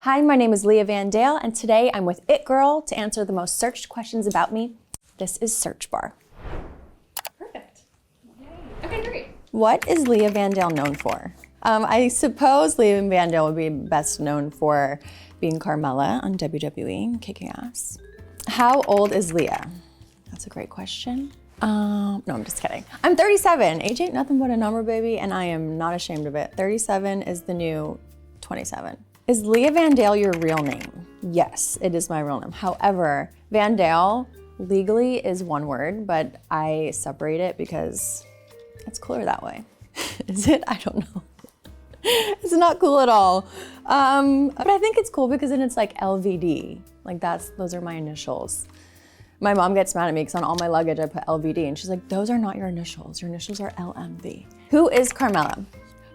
Hi, my name is Leah Van Dale, and today I'm with It Girl to answer the most searched questions about me. This is Search Bar. Perfect. Okay, great. What is Leah Van Dale known for? I suppose Leah Van Dale would be best known for being Carmella on WWE, kicking ass. How old is Leah? That's a great question. No, I'm just kidding. I'm 37. Age ain't nothing but a number, baby, and I am not ashamed of it. 37 is the new 27. Is Leah Van Dale your real name? Yes, it is my real name. However, Van Dale legally is one word, but I separate it because it's cooler that way. Is it? I don't know. It's not cool at all. But I think it's cool because then it's like LVD. Like those are my initials. My mom gets mad at me because on all my luggage I put LVD and she's like, those are not your initials. Your initials are LMV. Who is Carmella?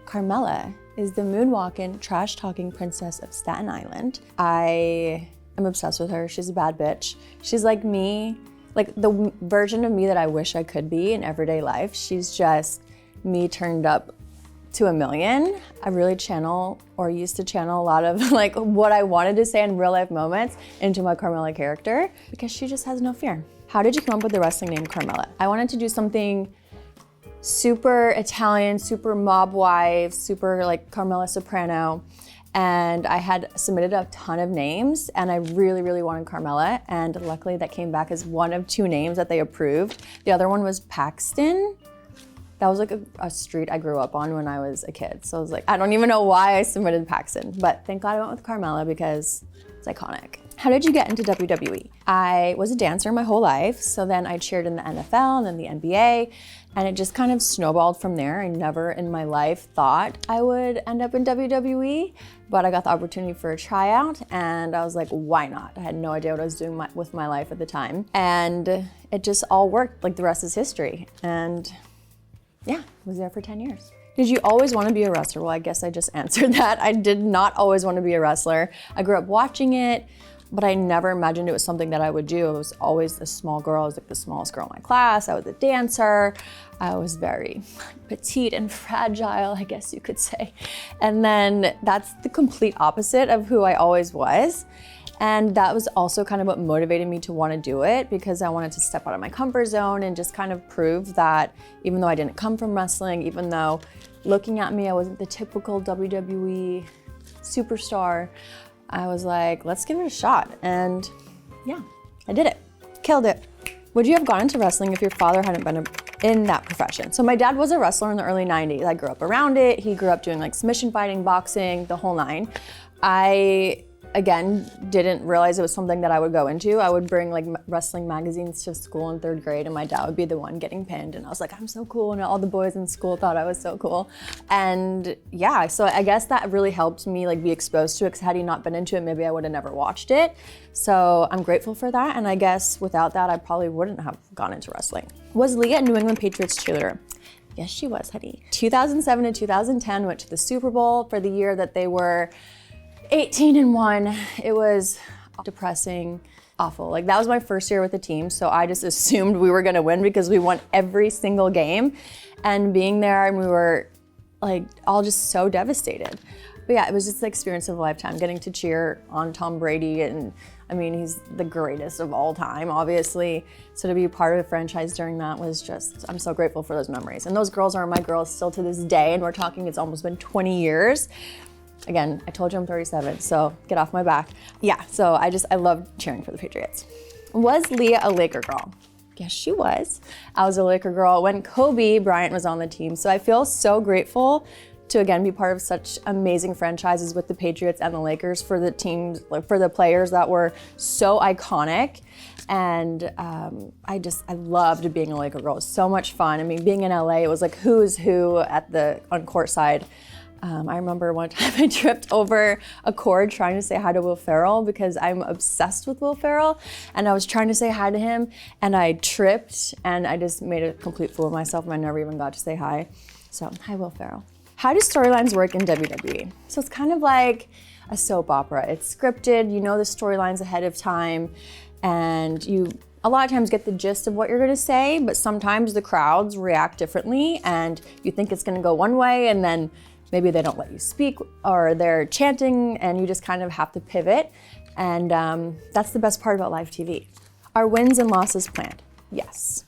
Carmella is the moonwalking, trash-talking princess of Staten Island. I am obsessed with her. She's a bad bitch. She's like me, like the version of me that I wish I could be in everyday life. She's just me turned up to 1,000,000. I really channel, or used to channel, a lot of like what I wanted to say in real life moments into my Carmella character because she just has no fear. How did you come up with the wrestling name Carmella? I wanted to do something super Italian, super mob wife, super like Carmella Soprano. And I had submitted a ton of names and I really, really wanted Carmella. And luckily that came back as one of 2 names that they approved. The other one was Paxton. That was like a street I grew up on when I was a kid. So I was like, I don't even know why I submitted Paxton, but thank God I went with Carmella because it's iconic. How did you get into WWE? I was a dancer my whole life. So then I cheered in the NFL and then the NBA. And it just kind of snowballed from there. I never in my life thought I would end up in WWE, but I got the opportunity for a tryout and I was like, why not? I had no idea what I was doing with my life at the time. And it just all worked, like the rest is history. And yeah, I was there for 10 years. Did you always want to be a wrestler? Well, I guess I just answered that. I did not always want to be a wrestler. I grew up watching it, but I never imagined it was something that I would do. I was always a small girl. I was like the smallest girl in my class. I was a dancer. I was very petite and fragile, I guess you could say. And then that's the complete opposite of who I always was. And that was also kind of what motivated me to want to do it because I wanted to step out of my comfort zone and just kind of prove that even though I didn't come from wrestling, even though looking at me, I wasn't the typical WWE superstar, I was like, let's give it a shot. And yeah, I did it. Killed it. Would you have gone into wrestling if your father hadn't been in that profession? So my dad was a wrestler in the early 90s. I grew up around it. He grew up doing like submission fighting, boxing, the whole 9. I, again, didn't realize it was something that I would go into. I would bring like wrestling magazines to school in 3rd grade and my dad would be the one getting pinned. And I was like, I'm so cool. And all the boys in school thought I was so cool. And yeah, so I guess that really helped me like be exposed to it because had he not been into it, maybe I would have never watched it. So I'm grateful for that. And I guess without that, I probably wouldn't have gone into wrestling. Was Leah a New England Patriots cheerleader? Yes, she was, honey. 2007 to 2010, went to the Super Bowl for the year that they were 18-1. It was depressing, awful. Like that was my first year with the team, so I just assumed we were gonna win because we won every single game. And being there, and we were like all just so devastated. But yeah, it was just the experience of a lifetime, getting to cheer on Tom Brady. And I mean, he's the greatest of all time, obviously. So to be part of the franchise during that was just, I'm so grateful for those memories. And those girls are my girls still to this day. And we're talking, it's almost been 20 years. Again, I told you I'm 37, so get off my back. Yeah, so I loved cheering for the Patriots. Was Leah a Laker girl? Yes, she was. I was a Laker girl when Kobe Bryant was on the team. So I feel so grateful to again be part of such amazing franchises with the Patriots and the Lakers for the teams, for the players that were so iconic. And I loved being a Laker girl. It was so much fun. I mean, being in LA, it was like who's who on courtside. I remember one time I tripped over a cord trying to say hi to Will Ferrell because I'm obsessed with Will Ferrell. And I was trying to say hi to him and I tripped and I just made a complete fool of myself and I never even got to say hi. So, hi Will Ferrell. How do storylines work in WWE? So it's kind of like a soap opera. It's scripted, you know the storylines ahead of time and you a lot of times get the gist of what you're gonna say, but sometimes the crowds react differently and you think it's gonna go one way and then maybe they don't let you speak or they're chanting and you just kind of have to pivot. And that's the best part about live TV. Are wins and losses planned? Yes.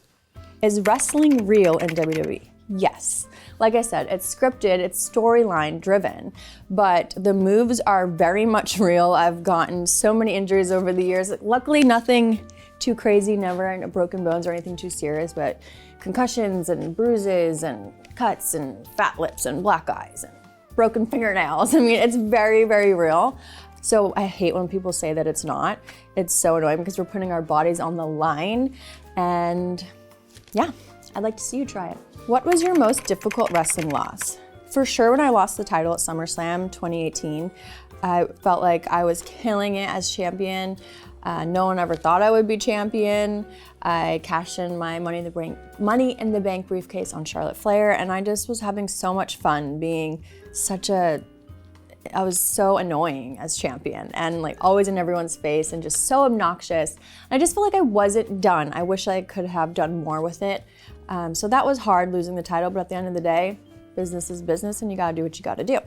Is wrestling real in WWE? Yes. Like I said, it's scripted, it's storyline driven, but the moves are very much real. I've gotten so many injuries over the years. Luckily, nothing too crazy, never broken bones or anything too serious, but concussions and bruises and cuts and fat lips and black eyes and broken fingernails. I mean, it's very, very real. So I hate when people say that it's not. It's so annoying because we're putting our bodies on the line. And yeah, I'd like to see you try it. What was your most difficult wrestling loss? For sure, when I lost the title at SummerSlam 2018, I felt like I was killing it as champion. No one ever thought I would be champion. I cashed in my Money in the Bank briefcase on Charlotte Flair, and I just was having so much fun being I was so annoying as champion and like always in everyone's face and just so obnoxious. I just felt like I wasn't done. I wish I could have done more with it. So that was hard, losing the title, but at the end of the day, business is business and you gotta do what you gotta do.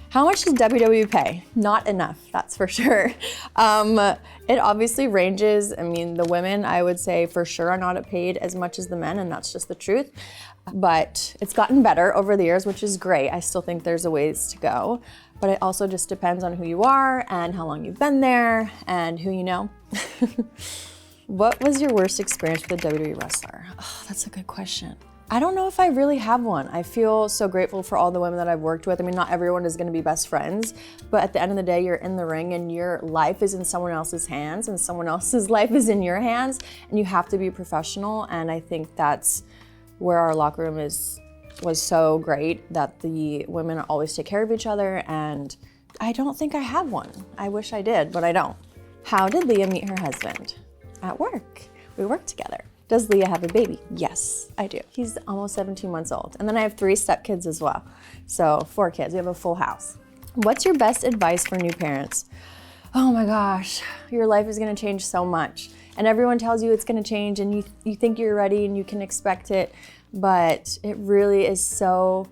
How much does WWE pay? Not enough, that's for sure. It obviously ranges. I mean, the women, I would say for sure are not paid as much as the men, and that's just the truth. But it's gotten better over the years, which is great. I still think there's a ways to go, but it also just depends on who you are and how long you've been there and who you know. What was your worst experience with a WWE wrestler? Oh, that's a good question. I don't know if I really have one. I feel so grateful for all the women that I've worked with. I mean, not everyone is gonna be best friends, but at the end of the day, you're in the ring and your life is in someone else's hands and someone else's life is in your hands, and you have to be professional. And I think that's where our locker room was so great, that the women always take care of each other, and I don't think I have one. I wish I did, but I don't. How did Leah meet her husband? At work. We work together. Does Leah have a baby? Yes, I do. He's almost 17 months old. And then I have 3 stepkids as well. So 4 kids, we have a full house. What's your best advice for new parents? Oh my gosh, your life is gonna change so much. And everyone tells you it's gonna change and you think you're ready and you can expect it, but it really is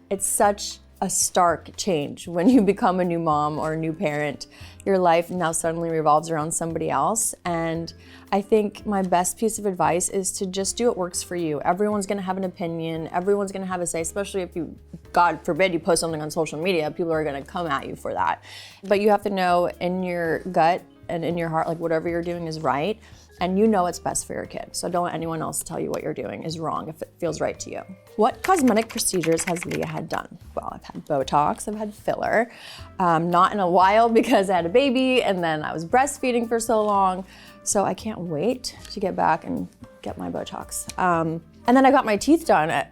it's such a stark change when you become a new mom or a new parent. Your life now suddenly revolves around somebody else. And I think my best piece of advice is to just do what works for you. Everyone's gonna have an opinion. Everyone's gonna have a say, especially if you, God forbid, you post something on social media, people are gonna come at you for that. But you have to know in your gut and in your heart, like whatever you're doing is right. And you know what's best for your kid. So don't let anyone else tell you what you're doing is wrong if it feels right to you. What cosmetic procedures has Leah had done? Well, I've had Botox, I've had filler. Not in a while because I had a baby and then I was breastfeeding for so long. So I can't wait to get back and get my Botox. And then I got my teeth done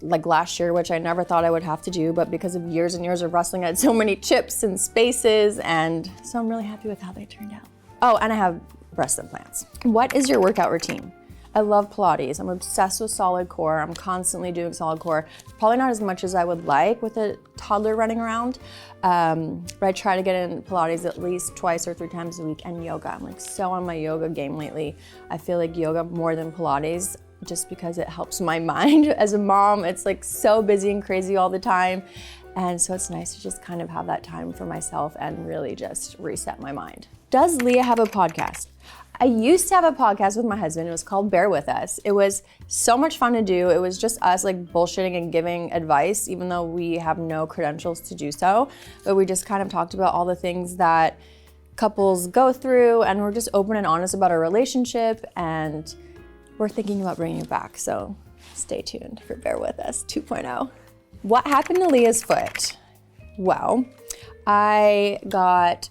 like last year, which I never thought I would have to do, but because of years and years of wrestling, I had so many chips and spaces, and so I'm really happy with how they turned out. Oh, and I have breast implants. What is your workout routine? I love Pilates. I'm obsessed with solid core. I'm constantly doing solid core. Probably not as much as I would like with a toddler running around, but I try to get in Pilates at least 2 or 3 times a week, and yoga. I'm like so on my yoga game lately. I feel like yoga more than Pilates just because it helps my mind. As a mom, it's like so busy and crazy all the time. And so it's nice to just kind of have that time for myself and really just reset my mind. Does Leah have a podcast? I used to have a podcast with my husband. It was called Bear With Us. It was so much fun to do. It was just us like bullshitting and giving advice, even though we have no credentials to do so. But we just kind of talked about all the things that couples go through, and we're just open and honest about our relationship, and we're thinking about bringing it back. So stay tuned for Bear With Us 2.0. What happened to Leah's foot? Well, I got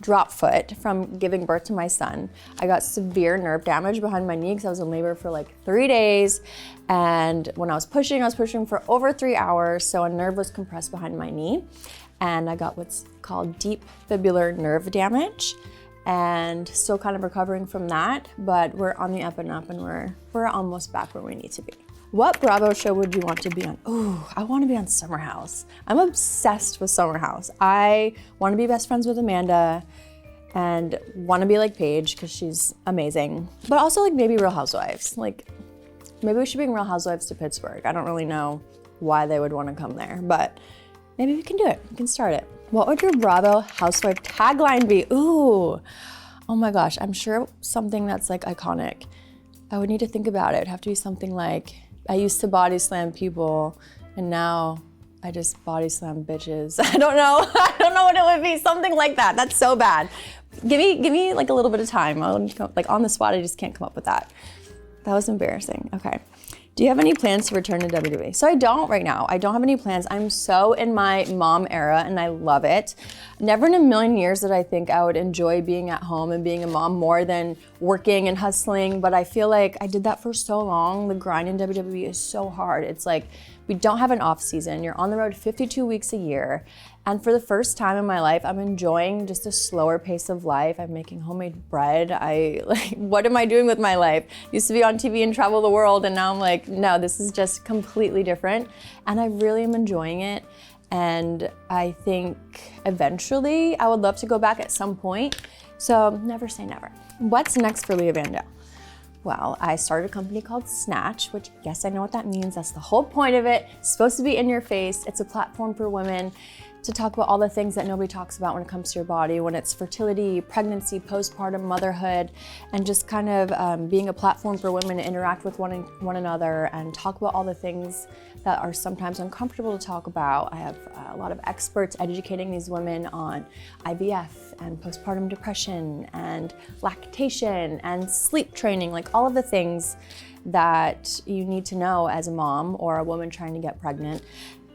drop foot from giving birth to my son. I got severe nerve damage behind my knee because I was in labor for like 3 days. And when I was pushing for over 3 hours. So a nerve was compressed behind my knee. And I got what's called deep fibular nerve damage, and still kind of recovering from that. But we're on the up and up, and we're almost back where we need to be. What Bravo show would you want to be on? Ooh, I want to be on Summer House. I'm obsessed with Summer House. I want to be best friends with Amanda and want to be like Paige because she's amazing. But also like maybe Real Housewives. Like maybe we should bring Real Housewives to Pittsburgh. I don't really know why they would want to come there, but Maybe we can do it. We can start it. What would your Bravo housewife tagline be? Ooh, oh my gosh, I'm sure something that's like iconic. I would need to think about it. It'd have to be something like, I used to body slam people and now I just body slam bitches. I don't know. I don't know what it would be. Something like that. That's so bad. Give me like a little bit of time. Like on the spot, I just can't come up with that. That was embarrassing. Okay. Do you have any plans to return to WWE? So I don't right now. I don't have any plans. I'm so in my mom era and I love it. Never in a million years did I think I would enjoy being at home and being a mom more than working and hustling, but I feel like I did that for so long. The grind in WWE is so hard. It's like we don't have an off season. You're on the road 52 weeks a year. And for the first time in my life, I'm enjoying just a slower pace of life. I'm making homemade bread. What am I doing with my life? Used to be on TV and travel the world, and now I'm like, no, this is just completely different. And I really am enjoying it. And I think eventually I would love to go back at some point. So never say never. What's next for Leah Van Dale? Well, I started a company called Snatch, which yes, I know what that means. That's the whole point of it. It's supposed to be in your face. It's a platform for women to talk about all the things that nobody talks about when it comes to your body, when it's fertility, pregnancy, postpartum, motherhood, and just kind of being a platform for women to interact with one another and talk about all the things that are sometimes uncomfortable to talk about. I have a lot of experts educating these women on IVF and postpartum depression and lactation and sleep training, like all of the things that you need to know as a mom or a woman trying to get pregnant.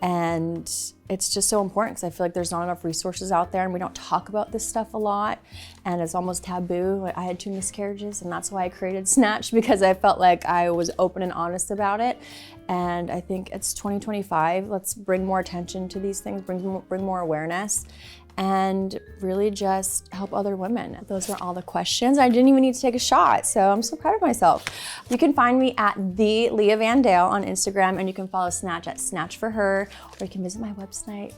And it's just so important because I feel like there's not enough resources out there and we don't talk about this stuff a lot and it's almost taboo. Like I had 2 miscarriages and that's why I created Snatch, because I felt like I was open and honest about it. And I think it's 2025. Let's bring more attention to these things, bring more awareness, and really just help other women. Those were all the questions. I didn't even need to take a shot, so I'm so proud of myself. You can find me at the Leah Van Dale on Instagram, and you can follow Snatch at Snatch for Her, or you can visit my website.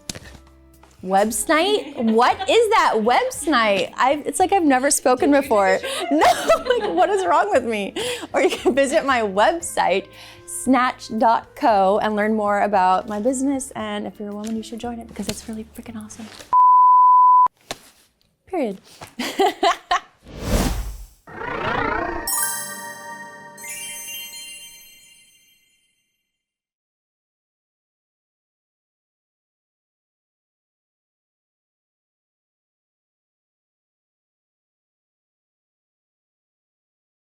Website? What is that website? It's like I've never spoken before. No, like what is wrong with me? Or you can visit my website, snatch.co, and learn more about my business. And if you're a woman, you should join it because it's really freaking awesome. Period.